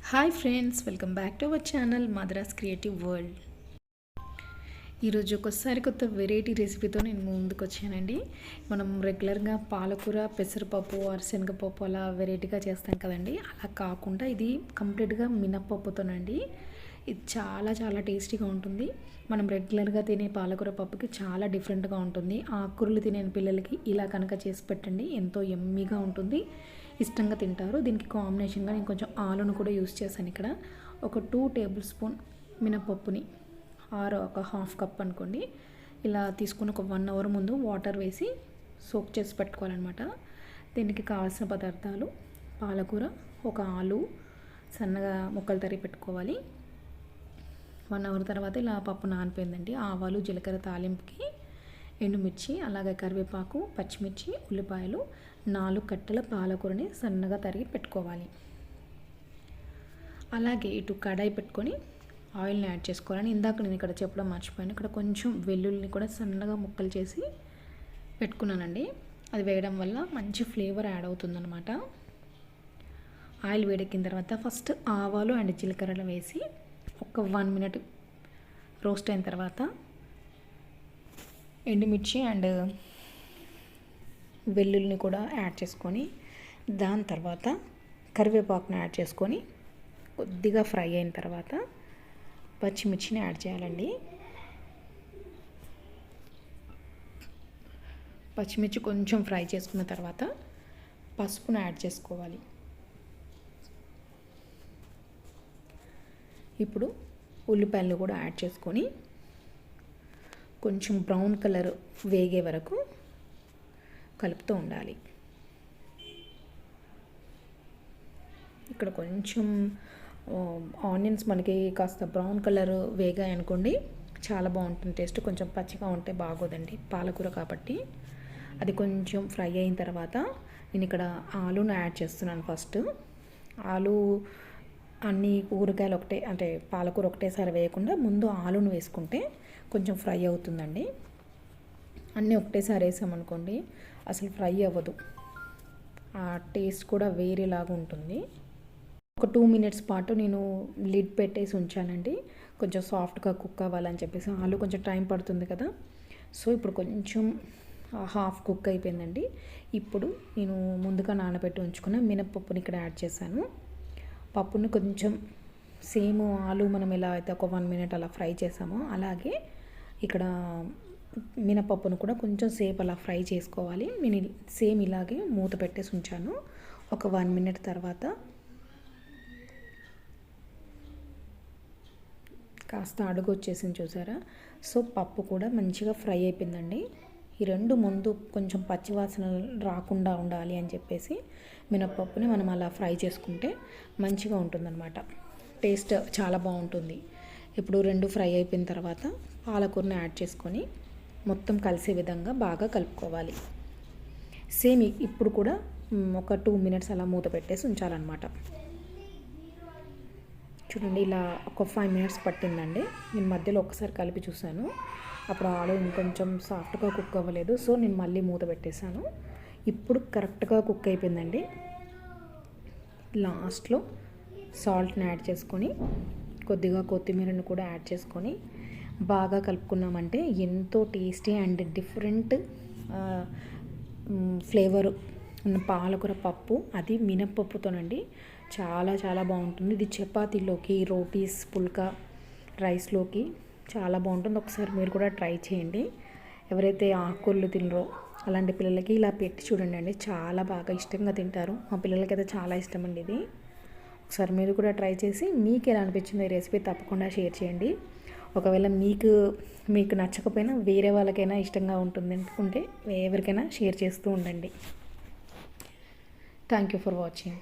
Hi friends, welcome back to our channel Madras creative world. ఈరోజు ఒకసారి కొత్త వెరైటీ రెసిపీతో నేను ముందుకు వచ్చానండి. మనం రెగ్యులర్గా పాలకూర, పెసరపప్పు, శనగపప్పు అలా వెరైటీగా చేస్తాం కదండి. అలా కాకుండా ఇది కంప్లీట్గా మినప్పప్పుతోనండి. ఇది చాలా చాలా టేస్టీగా ఉంటుంది. మనం రెగ్యులర్గా తినే పాలకూర పప్పుకి చాలా డిఫరెంట్గా ఉంటుంది. ఆకుకూరలు తినే పిల్లలకి ఇలా కనుక చేసి పెట్టండి, ఎంతో యమ్మీగా ఉంటుంది, ఇష్టంగా తింటారు. దీనికి కాంబినేషన్గా నేను కొంచెం ఆలును కూడా యూస్ చేశాను. ఇక్కడ ఒక 2 టేబుల్ స్పూన్ మినపప్పుని ఆర్ ఒక హాఫ్ కప్ అనుకోండి, ఇలా తీసుకుని ఒక 1 అవర్ ముందు వాటర్ వేసి సోక్ చేసి పెట్టుకోవాలన్నమాట. దీనికి కావాల్సిన పదార్థాలు: పాలకూర, ఒక ఆలు సన్నగా ముక్కలు తరిగి పెట్టుకోవాలి. 1 అవర్ తర్వాత ఇలా పప్పు నానిపోయిందండి. ఆవాలు, జీలకర్ర తాలింపుకి, ఎండుమిర్చి, అలాగే కరివేపాకు, పచ్చిమిర్చి, ఉల్లిపాయలు, 4 కట్టల పాలకూరని సన్నగా తరిగి పెట్టుకోవాలి. అలాగే ఇటు కడాయి పెట్టుకొని ఆయిల్ని యాడ్ చేసుకోవాలని ఇందాక నేను ఇక్కడ చెప్పడం మర్చిపోయాను. ఇక్కడ కొంచెం వెల్లుల్లిని కూడా సన్నగా ముక్కలు చేసి పెట్టుకున్నానండి. అది వేయడం వల్ల మంచి ఫ్లేవర్ యాడ్ అవుతుందన్నమాట. ఆయిల్ వేడెక్కిన తర్వాత ఫస్ట్ ఆవాలు అండ్ జీలకర్రలు వేసి ఒక 1 మినిట్ రోస్ట్ అయిన తర్వాత ఎండుమిర్చి అండ్ వెల్లుల్లిని కూడా యాడ్ చేసుకొని, దాని తర్వాత కరివేపాకుని యాడ్ చేసుకొని కొద్దిగా ఫ్రై అయిన తర్వాత పచ్చిమిర్చిని యాడ్ చేయాలండి. పచ్చిమిర్చి కొంచెం ఫ్రై చేసుకున్న తర్వాత పసుపును యాడ్ చేసుకోవాలి. ఇప్పుడు ఉల్లిపాయలు కూడా యాడ్ చేసుకొని కొంచెం బ్రౌన్ కలర్ వేగే వరకు కలుపుతూ ఉండాలి. ఇక్కడ కొంచెం ఆనియన్స్ మనకి కాస్త బ్రౌన్ కలర్ వేగాయి అనుకోండి, చాలా బాగుంటుంది టేస్ట్. కొంచెం పచ్చిగా ఉంటే బాగోదండి, పాలకూర కాబట్టి. అది కొంచెం ఫ్రై అయిన తర్వాత నేను ఇక్కడ ఆలును యాడ్ చేస్తున్నాను. ఫస్ట్ ఆలు అన్ని కూరగాయలు ఒకటే, అంటే పాలకూర ఒకటేసారి వేయకుండా ముందు ఆలును వేసుకుంటే కొంచెం ఫ్రై అవుతుందండి. అన్నీ ఒకటేసారి వేసామనుకోండి అసలు ఫ్రై అవ్వదు, ఆ టేస్ట్ కూడా వేరేలాగా ఉంటుంది. ఒక 2 మినిట్స్ పాటు నేను లిడ్ పెట్టేసి ఉంచానండి, కొంచెం సాఫ్ట్గా కుక్ అవ్వాలని చెప్పేసి. ఆలు కొంచెం టైం పడుతుంది కదా, సో ఇప్పుడు కొంచెం హాఫ్ కుక్ అయిపోయిందండి. ఇప్పుడు నేను ముందుగా నానబెట్టి ఉంచుకున్న మినప్పప్పుని ఇక్కడ యాడ్ చేశాను. పప్పుని కొంచెం సేమ్ ఆలు మనం ఎలా అయితే ఒక 1 మినిట్ అలా ఫ్రై చేసామో అలాగే ఇక్కడ మినపప్పును కూడా కొంచెం సేపు అలా ఫ్రై చేసుకోవాలి. నేను సేమ్ ఇలాగే మూత పెట్టేసి ఉంచాను. ఒక 1 మినిట్ తర్వాత కాస్త అడుగు వచ్చేసింది, చూసారా? సో పప్పు కూడా మంచిగా ఫ్రై అయిపోయిందండి. ఈ రెండు ముందు కొంచెం పచ్చివాసన రాకుండా ఉండాలి అని చెప్పేసి మినపప్పుని మనం అలా ఫ్రై చేసుకుంటే మంచిగా ఉంటుందన్నమాట, టేస్ట్ చాలా బాగుంటుంది. ఇప్పుడు రెండు ఫ్రై అయిపోయిన తర్వాత పాలకూరని యాడ్ చేసుకొని మొత్తం కలిసే విధంగా బాగా కలుపుకోవాలి. సేమ్ ఇప్పుడు కూడా ఒక 2 మినిట్స్ అలా మూత పెట్టేసి ఉంచాలన్నమాట. చూడండి, ఇలా ఒక 5 మినిట్స్ పట్టిందండి. నేను మధ్యలో ఒకసారి కలిపి చూశాను, అప్పుడు ఆలు ఇంకొంచెం సాఫ్ట్గా కుక్ అవ్వలేదు, సో నేను మళ్ళీ మూత పెట్టేశాను. ఇప్పుడు కరెక్ట్గా కుక్ అయిపోయిందండి. లాస్ట్లో సాల్ట్ని యాడ్ చేసుకొని కొద్దిగా కొత్తిమీరను కూడా యాడ్ చేసుకొని బాగా కలుపుకున్నామంటే ఎంతో టేస్టీ అండ్ డిఫరెంట్ ఫ్లేవర్ ఉన్న పాలకూర పప్పు, అది మినప్పప్పుతోనండి. చాలా చాలా బాగుంటుంది. ఇది చపాతీలోకి, రోటీస్, పుల్కా, రైస్లోకి చాలా బాగుంటుంది. ఒకసారి మీరు కూడా ట్రై చేయండి. ఎవరైతే ఆకుకూరలు తినరో అలాంటి పిల్లలకి ఇలా పెట్టి చూడండి అండి, చాలా బాగా ఇష్టంగా తింటారు. మా పిల్లలకైతే చాలా ఇష్టం అండి ఇది. ఒకసారి మీరు కూడా ట్రై చేసి మీకు ఎలా అనిపించిందో ఈ రెసిపీ తప్పకుండా షేర్ చేయండి. ఒకవేళ మీకు నచ్చకపోయినా వేరే వాళ్ళకైనా ఇష్టంగా ఉంటుంది అనుకుంటే ఎవరికైనా షేర్ చేస్తూ ఉండండి. Thank you for watching.